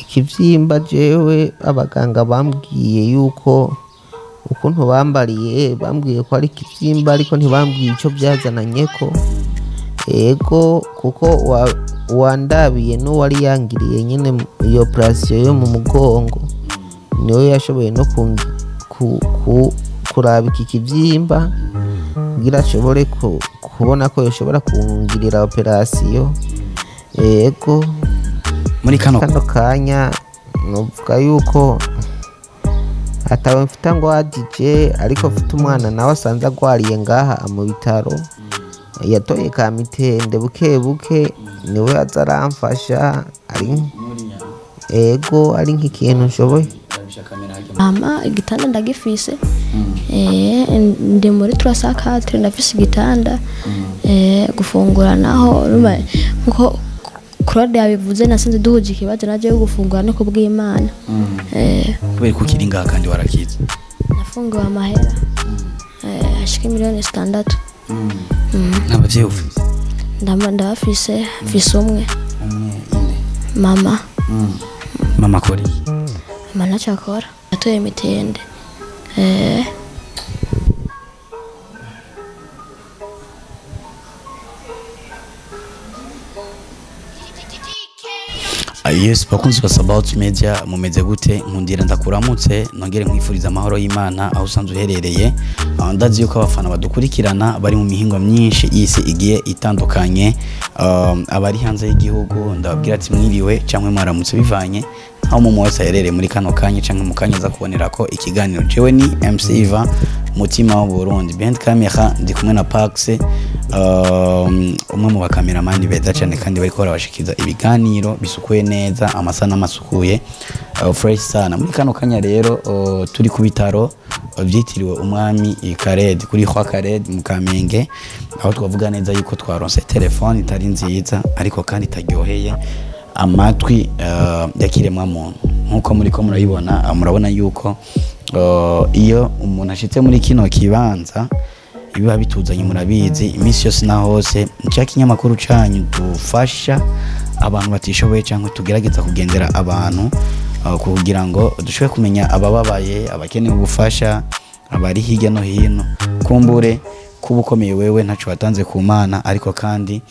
ikivyimba jewe abaganga bambwiye yuko ukuntu bambariye bambwiye ko ari ikivyimba ariko ntibambwiye ico byazananyeko ego kuko wandabiye n'uwari yangiriye nyine iyo operation yo mu mugongo niwe yashoboye no kuraba iki kivyimba kugira ashobore kubona ko yoshobora kungirira operation ego muri kano kanya nuvuga yuko atawe mfita ngo adije ariko mfite umwana nawe asanze agwariye ngaha mu bitaro yatoye ka mitende buke buke niwe azaramfasha ari ego ari nk'ikintu nshoboye mama igitanda ndagifise ndi muri 304 ndafise igitanda gufungura naho nkuko Claude yabivuze nasanze duhuje ikibazo naje yo gufungura no kubw'Imana kubera ko kiri ngaha kandi warakize nafungiwe amahera ashika miliyoni 6 n'abavyeyi ufise ndabafise mfise umwe mama kori mama nacakora atoye mitende Yes, bakunzi basa about media mumeze gute nkundira ndakuramutse nongere nkwifuriza amahoro y'Imana aho usanzwe uherereye ndazi yuko abafana badukurikirana bari mu mihingo myinshi y'isi igiye itandukanye abari hanze y'igihugu ndababwira ati mwiriwe cyangwa mwaramutse bivanye aho mu wese aherereye muri kano kanya cyangwa mu kanya za kubonera ko ikiganiro jewe ni MC Iva mutima wa Burundi behind camera ndi kumwe na Pax umwe mu bakameramani beza cyane kandi bari ko barabashikiza ibiganiro bisukuye neza amasana masukuye fresh sana muri kano kanya rero turi ku bitaro byitiriwe umwami Kared kuri Khwa Kared mu Kamenge aho twavuga neza yuko twaronse telefone itari nziza ariko kandi taryoheye amatwi yakiremwa muntu nkuko muri ko murayibona murabona yuko iyo umuntu ashitse muri kino kibanza biba bituzanye murabizi iminsi yose na hose nca kinyamakuru canyu dufasha abantu batishoboye cyangwa tugerageza kugendera abantu kugira ngo dushobore kumenya abababaye abakeneye ubufasha abari hirya no hino kumbure kubukomeye wewe ntaco watanze ku Mana ariko kandi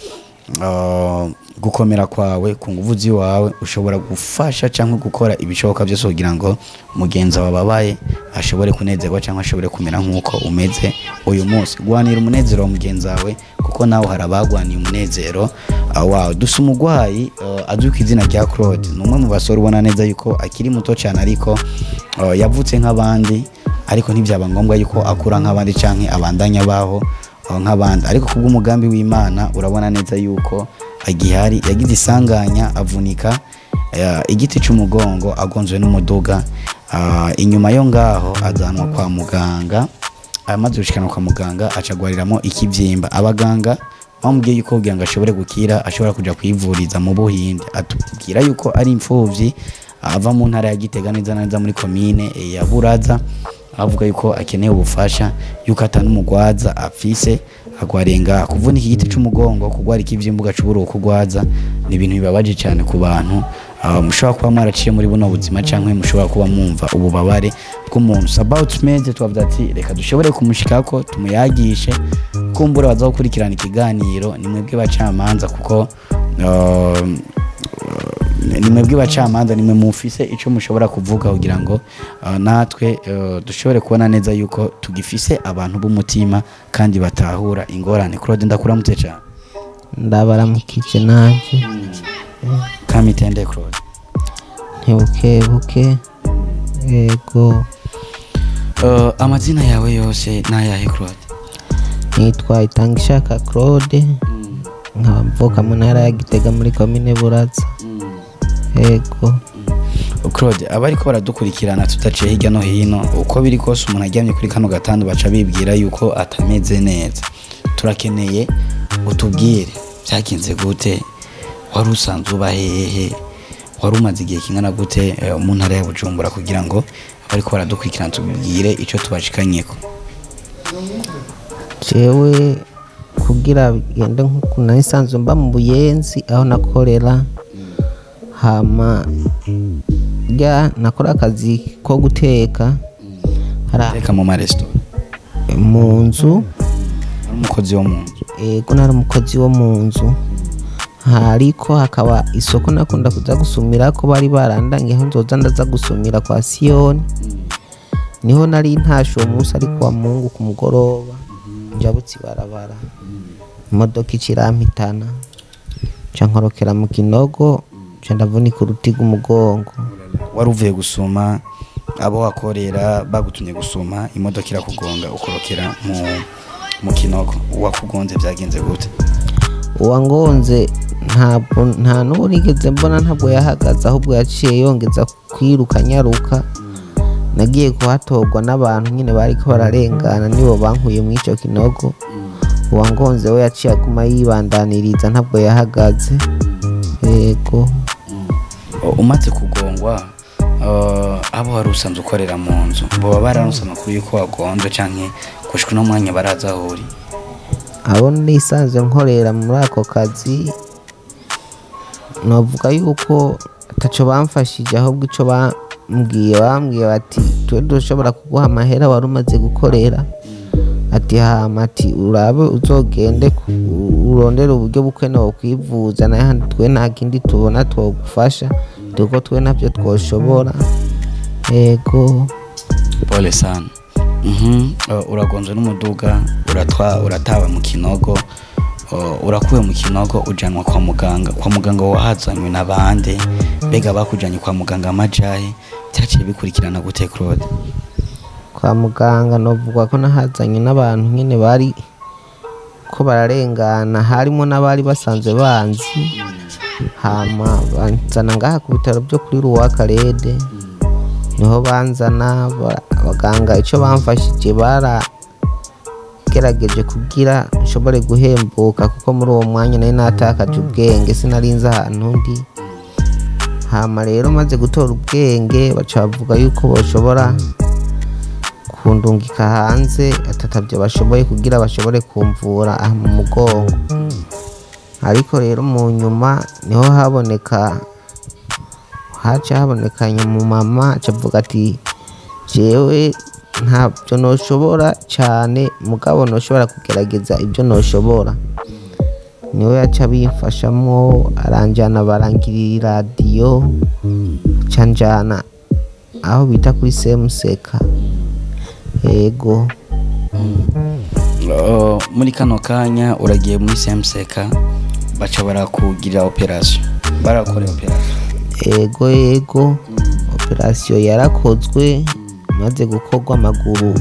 gukomera kwawe ku nguvu ziwawe ushobora gufasha cyangwa gukora ibishoboka byose kugira ngo mugenzi wababaye ashobore kunezerwa cyangwa ashobore kumera nkuko umeze uyu munsi gwanira umunezero wa mugenzi wawe kuko nawe harabagwaniye umunezero wawe dusa umugwayi azwi ku izina rya Claude numwe mu basore ubona neza yuko akiri muto cyane ariko yavutse nk'abandi ariko ntibyaba ngombwa yuko akura nk'abandi canke abandanya baho nk'abandi ariko kubw'umugambi w'Imana urabona neza yuko agihari yagize isanganya avunika igiti cy'umugongo agonzwe n'umuduga inyuma yo ngaho azanwa kwa muganga amaze gushikana kwa muganga acagwariramo ikivyimba abaganga bamubwiye yuko kugira ngo ashobore gukira ashobora kuja kwivuriza mu Buhinde atubwira yuko ari imfuvyi ava mu ntara ya Gitega neza muri commune ya Buraza avuga yuko akeneye ubufasha yuko atanumugwaza afise agwarenga kuvunika igiti cy'umugongo kugwara ikivyimbuga c'uburo kugwaza ni ibintu bibabaje cyane ku bantu mushobora kuba mwaraciye muri buno buzima cyangwa mushobora kuba mwumva ububabare bw'umuntu about media twavuga ati reka dushobore kumushikako tumuyagishe kumbura baza gukurikirana ikiganiro nimwebwe bacamanza kuko nimwebwe bacamanza nimwe mufise ico mushobora kuvuga kugira ngo natwe dushobore kubona neza yuko tugifise abantu b'umutima kandi batahura ingorane Claude ndakuramutse cyane ndabaramukije nanje kamitende Claude buke yego amazina yawe yose nayahe Claude nitwa Itangishaka Claude nkaba mvuka mu ntara ya Gitega muri commune Buraza yego Claude abariko baradukurikirana tutaciye hirya no hino uko biri kose umuntu aryamye kuri kano gatanda baca bibwira yuko atameze neza turakeneye utubwire byakinze gute wari usanzwe uba hehe wari umaze igihe kingana gute mu ntara ya Bujumbura kugira ngo abariko baradukurikirana tubwire ico tubashikanyeko jewe kugira bigende nk'uko nanisanzwe mba mu Buyenzi aho nakorera hama nakora akazi ko guteka Teka mu maresto mu nzu. umukozi wo mu nzu. Ego nari umukozi wo mu nzu, ariko hakaba isoko nakunda kuza gusumira ko bari barandangiye aho nzoza ndaza gusumira kwa Siyoni. Niho nari ntashe uwo munsi ari kuwa Mungu ku mugoroba, njabutse ibarabara imodoka icirampitana ca nkorokera mu kinogo ca ndavunika uruti rw'umugongo. Wari uvuye gusuma, abo wakorera bagutumye gusuma, imodoka irakugonga ukorokera mu kinogo. Uwakugonze byagenze gute? Uwangonze nta n'uwo nigeze mbona, ntabwo yahagaze ahubwo yaciye yongeza kwiruka nyaruka. Nagiye kuhatorwa n'abantu nyine bariko bararengana, nibo bankuye mu ico kinogo. Uwangonze we yaciye aguma yibandaniriza, ntabwo yahagaze. Yego. Umaze kugongwa, abo wari usanzwe ukorera mu nzu boba bararonse amakuru yuko wagonzwe canke gushika no mwanya baraza aho uri? Abo nisanzwe nkorera muri ako kazi novuga yuko ataco bamfashije, ahubwo ico bambwiye bati twe dushobora kuguha amahera wari umaze gukorera, ati hama ati urabe uzogende urondera uburyo bukenewe kwivuza, n'ahandi twe nta kindi tubona twogufasha, kuko twe navyo twoshobora. Ego. Pole sana. Uragonzwe n'umuduga, uratawe mu kinogo, urakuwe mu kinogo ujanwa kwa muganga. Kwa muganga wahazanywe n'abande, bega bakujanye kwa muganga amajahe, cyaciye bikurikirana gute Claude? Kwa muganga novuga ko nahazanye n'abantu nyene bari ko bararengana, harimo n'abari basanzwe banzi, hama banzana ngaha ku bitaro byo kuri Ruwakarede. Niho banzana abaganga, ico bamfashije baragerageje kugira nshobore guhembuka, kuko muri uwo mwanya nari natakaje ubwenge, sinarinze ahantu ndi. Hama rero maze gutora ubwenge baca bavuga yuko boshobora kundungika hanze, atatabyo bashoboye kugira bashobore kumvura aha mu mugongo. Ariko rero mu nyuma niho haca habonekanye mu mama acavuga ati jewe ntabyo noshobora cyane, mugabo noshobora kugerageza ibyo noshobora. Niwe yaca bimfashamwo, aranjana barangirira radiyo, canjana aho bita kuri Semuseka. Ego. Muri kano kanya uragiye muri Semuseka, baca barakugirira operation, barakora operation? Ego. Operation yarakozwe, maze gukorwa amaguru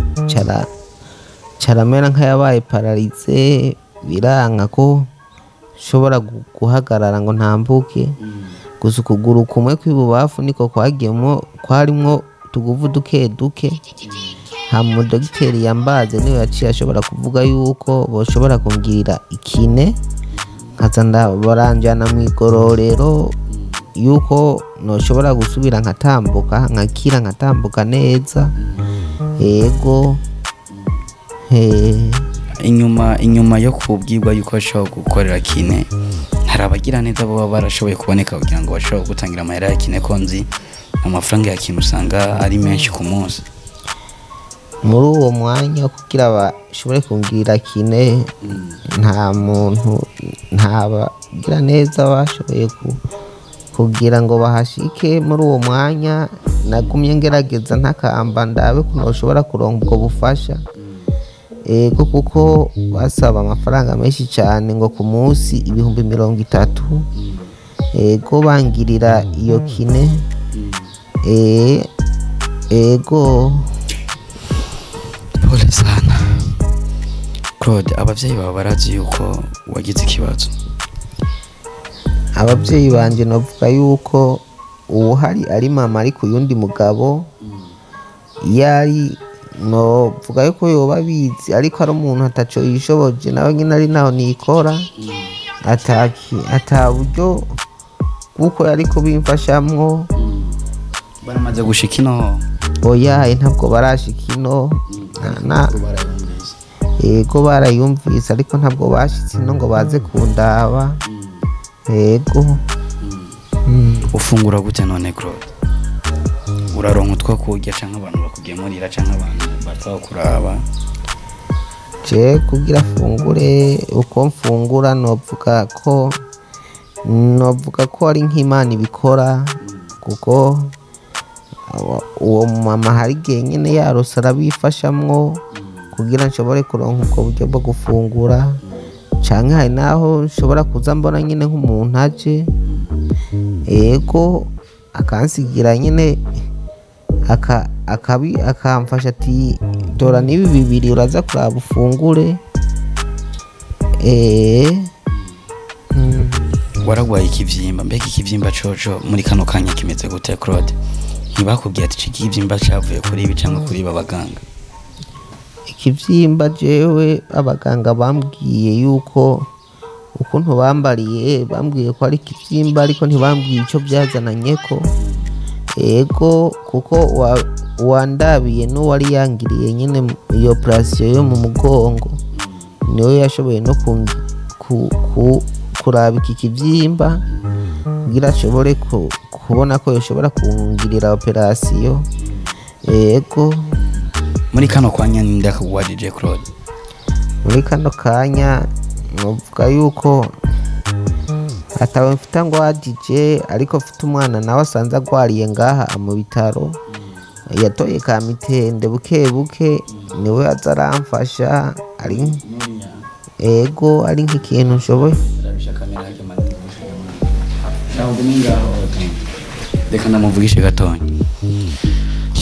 caramera nk'ayabaye paralize, biranka ko shobora guhagarara ngo ntambuke. Gusa ukuguru kumwe kw'ibubafu niko kwarimwo tuguvu duke duke. Hama dogiteri yambaze niwe yaciye ashobora kuvuga yuko boshobora kungirira ikine, nkaza baranjana mu igororero, yuko noshobora gusubira nkatambuka, nkakira nkatambuka neza. Ego. Inyuma yo kubwirwa yuko ashobora gukorera kine, hari abagira neza baba barashoboye kuboneka kugira ngo bashobore gutangira amahera ya kine, ko nzi amafaranga ya kine usanga ari menshi ku munsi. Muri uwo mwanya kugira bashobore kungirira kine, nta bagira neza bashoboye kugira ngo bahashike. Muri uwo mwanya nagumye ngerageza ntakamba ndabe ko noshobora kuronka ubwo bufasha. Ego, kuko basaba amafaranga menshi cyane, ngo ku munsi 30,000. Ego bangirira iyo kine. Ego. Pole sana Claude. Abavyeyi baba barazi yuko wagize ikibazo? Abavyeyi banje novuga yuko uwo hari ari mama ari ku yundi mugabo, yari novuga yuko yoba bizi, ariko ari umuntu ataco yishoboje, nawe nyine ari naho nikora, ata buryo bw'uko yariko bimfashamwo. Baramaze gushika ino? Oya, ntabwo barashika ino. Ego barayumvise, ariko ntabwo bashitse ino ngo baze kundaba. Ego. Ufungura gute none Claude? uraronka utwo kurya canke abantu bakugemurira canke abantu bazakuraba? je kugira fungure uko mfungura novuga ko ari nk'Imana ibikora kuko uwo mama hari igihe nyine yarose arabifashamwo kugira nshobore kuronka ubwo buryo bwo gufungura canke hari naho nshobora kuza mbona nyine nk'umuntu aje ego akansigira nyine akamfasha ati dora n'ibi bibiri uraza kuraba ufungure. Waragwaye ikivyimba, mbega ikivyimba coco muri kano kanya kimeze gute Claude? Ntibakubwiye ati iki kivyimba cavuye kuri ibi canke kuri abaganga? Ikivyimba jewe abaganga bambwiye yuko ukuntu bambariye bambwiye ko ari ikivyimba ariko ntibambwiye ico byazananyeko. Ego kuko wandabiye n'uwari yangiriye nyine iyo operation yo mu mugongo niwe yashoboye no kuraba iki kivyimba kugira ashobore kubona ko yoshobora kungirira operation. Ego muri kano kanya ninde akugwarije Claude? muri kano kanya novuga yuko atawe mfita ngo adije ariko mfite umwana nawe asanze agwariye ngaha mu bitaro yatoye ka mitende buke niwe azaramfasha ari ego ari nk'ikintu nshoboye. Reka namuvugishe gatonya.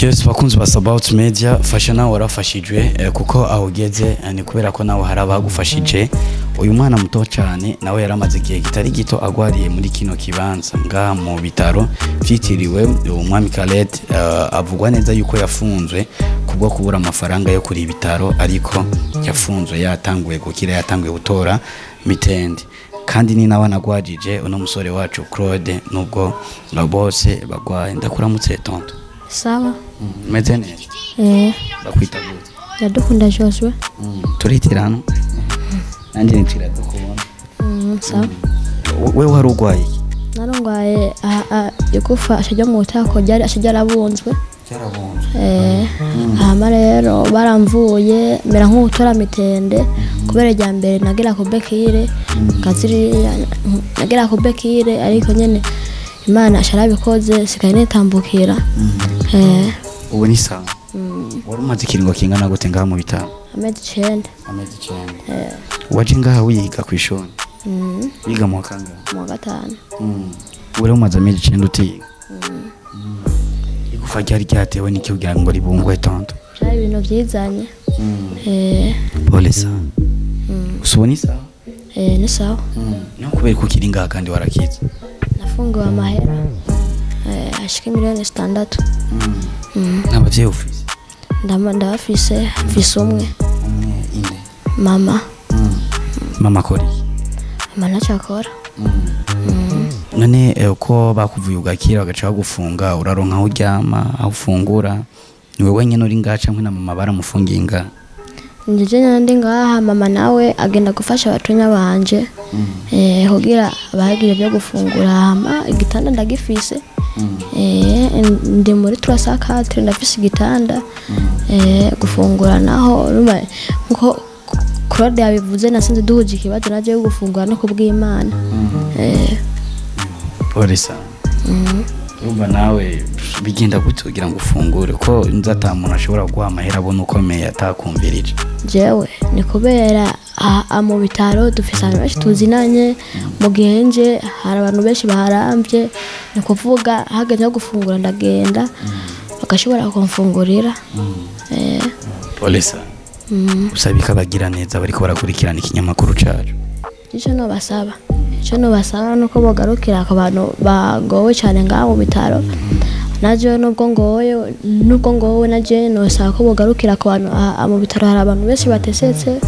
Yes, bakunzi ba About Media, fasha nawe warafashijwe kuko ahugeze ni kubera ko nawe hari abagufashije. Uyu mwana muto cyane nawe yaramaze igihe kitari gito agwariye muri kino kibanza ngaha mu bitaro vyitiriwe umwami Khaled. Avugwa neza yuko yafunzwe kubwo kubura amafaranga yo kuri ibitaro, ariko yafunzwe yatanguye gukira, yatanguye gutora mitende. Kandi ni nawe nagwajije uno musore wacu Claude, nubwo bose bagwaye. Ndakuramutse tonto. Sawa. Meze neza? Bakwita gute? Ndadukunda Joshua. Turitirano. Nanjye nitira dukubona. Sawa. Wewe wari ugwaye? Narongwaye igufa ashajya mu butako ryari ashajya abunzwe. Hama rero baramvuye mera nk'utora mitende kubera rya mbere nagira ko bekire kaziri nagira ko bekire ariko nyene Imana asharabikoze sikaye netambukira. Ubu ni sawa. Wari umaze ikiringo kingana gute ngaha mu bitaro? Amezi 9. Waje ngaha wiga kwishoni? Wiga mu kanga? Mu gatanu. Uri umaze amezi 9 utiga? Igufa ryari ryatewe n'iki kugira ngo ribungwe tonto? Byari ibintu byizanye. Pole sawa. Usuboni sawa? Ni sawa. No kubera ko kiri ngaha kandi warakiza? Nafungiwe amahera ashika miliyoni 6. N'abavyeyi ufise? Ndabafise umwe. Ine. Mama. Mama kori? Mama ntacakora. None uko bakuvuye ugakira bagaca gufunga uraronka aho uryama aho ufungura, niwe wenyine uri ngaha canke na mama baramufungiye ngaha? Njye ndi ngaha, mama nawe agenda gufasha abatonya banje kugira bagira byo gufungura. Hama igitanda ndagifise, ndi muri 304 ndafise igitanda gufungura naho nko Claude yabivuze nasinze duhuje ikibazo naje yo gufungura no kubw'Imana. Polisa. Umva nawe bigenda gute kugira ngo ufungure ko nzata umuntu ashobora guha amahera abona ukomeye atakumvirije? Jewe ni kubera mu bitaro dufise abantu benshi tuzinanye, mu gihe nje hari abantu benshi baharambye, ni kuvuga hageze yo gufungura ndagenda bagashobora kumfungurira. Polisa. Usabika bagira neza bariko barakurikirana ikinyamakuru cacu. Ico no basaba nuko bogarukira ku bantu bagowe cyane ngaho mu bitaro. Naje nubwo ngowe naje no saba ko bogarukira ku bantu mu bitaro. Hari abantu benshi batesetse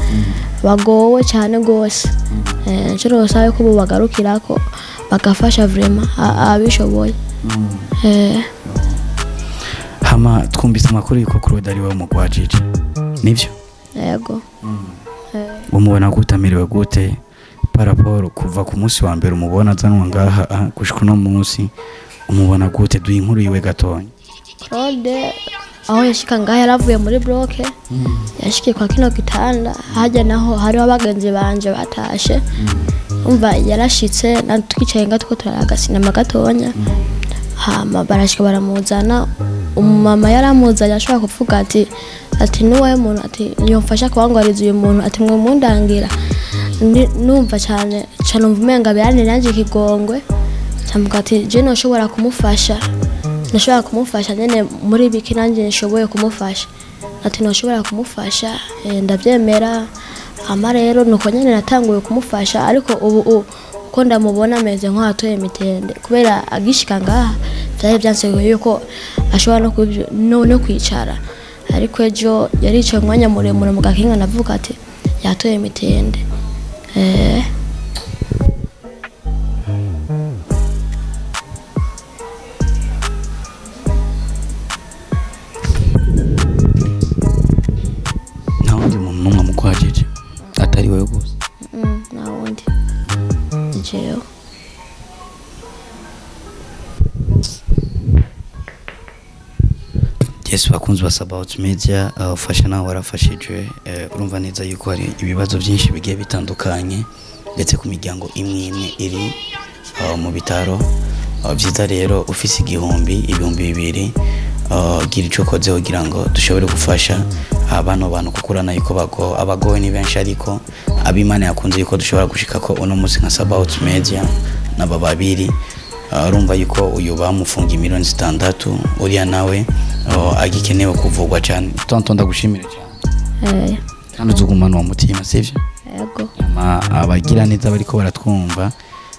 bagowe cyane gose. Ico no basaba ko bogarukira ko bagafasha vraiment abishoboye. Hama twumvise amakuru yuko Claude ari we mugwajije, nivyo? Yego. Umubona gutamiriwe gute paraporo kuva ku munsi wa mbere umubona zanwa ngaha gushika no munsi umubona gute? Duye inkuru yiwe gatonya. Claude aho yashika ngaha yaravuye muri bloke yashikiye kwa kino gitanda hajya naho hariho abagenzi banje batashe umva yarashitse natwicaye ngatwo turaraga sinema gatonya hama barashika baramuzana umumama yaramuzanye ashobora kuvuga ati nuwaye muntu ati yomfasha kubangwariza uyu muntu ati mwe mundangira numva cyane umva umenga birane nanje kigongwe cyamvuga ati je noshobora kumufasha nashobora kumufasha nyene muri biki nanje nshoboye kumufasha ati noshobora kumufasha ndabyemera ama rero nuko nyene natanguye kumufasha ariko ubu uko ndamubona ameze nk'atoye mitende kubera agishika ngaha byari byansego yuko ashobora no kwicara ariko ejo yaricaye umwanya muremure mu gakinga navuga ati yatoye mitende kwajije atari wewe gusa na wundi njyewe Yesu bakunzi ba About Media ufasha nawe warafashijwe urumva neza yuko hari ibibazo byinshi bigiye bitandukanye ndetse ku miryango imwe iri mu bitaro byiza rero ufise ibihumbi 200 gira ico koze kugira ngo dushobore gufasha abantu kukurana yuko abagowe ni benshi ariko abimana yakunze yuko dushobora gushika ko uno munsi nka About Media naba babiri urumva yuko uyu bamufunga miliyoni 6 uriya nawe agikenewe kuvugwa cyane tonto ndagushimire cyane kandi uzugumana uwo mutima sivyo yego abagira neza bariko baratwumva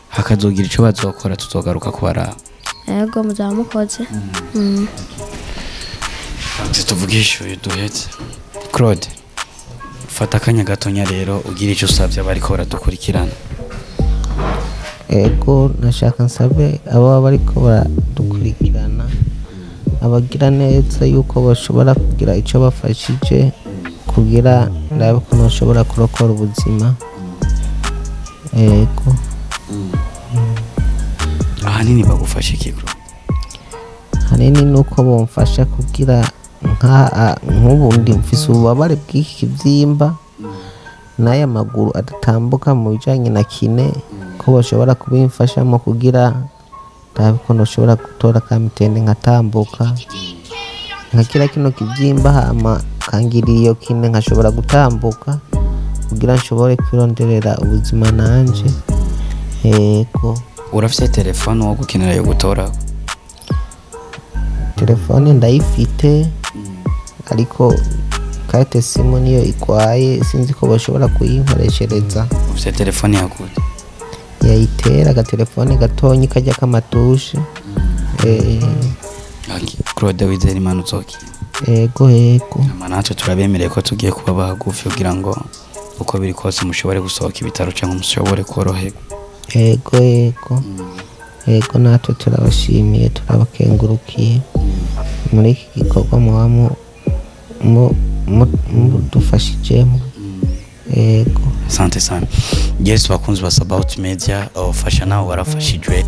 hakazogira ico bazokora tuzogaruka kubara yego muzamukoze tuvugisha uyu duhetse Claude fata akanya gatonya rero ugira icyo usabye bariko baradukurikirana ego nashaka nsabe abo bariko baradukurikirana abagira neza yuko bashobora kugira icyo bafashije kugira ndabe ko bashobora kurokora ubuzima ego ahanini bagufasha iki hanini nuko bomfasha kugira nk'ubundi mfise ububabare bw'iki kibyimba n'aya maguru adatambuka mu bijanye na kine ko bashobora kubimfashamo kugira ndabe ko nshobora gutora ka mitende nkatambuka nkakira kino kibyimba hama kangirira iyo kine nkashobora gutambuka kugira nshobore kwironderera ubuzima nanje yego urafise telefone wo gukenera yo gutora telefone ndayifite ariko karte simu niyo ikwaye sinzi ko bashobora kuyinkoreshereza ufite telefone yakute yayitera agatelefone gatonyi kajya kamatushe Claude wizera imana uzoki ego natwe turabemereye ko tugiye kuba bagufi kugira ngo uko biri kose mushobore gusohoka ibitaro cyangwa mushobore koroherwa ego natwe turabashimiye turabakengurukiye muri iki gikorwa muba mudufashijemo ego asante sana Yesu bakunzi ba About Media ufasha nawe warafashijwe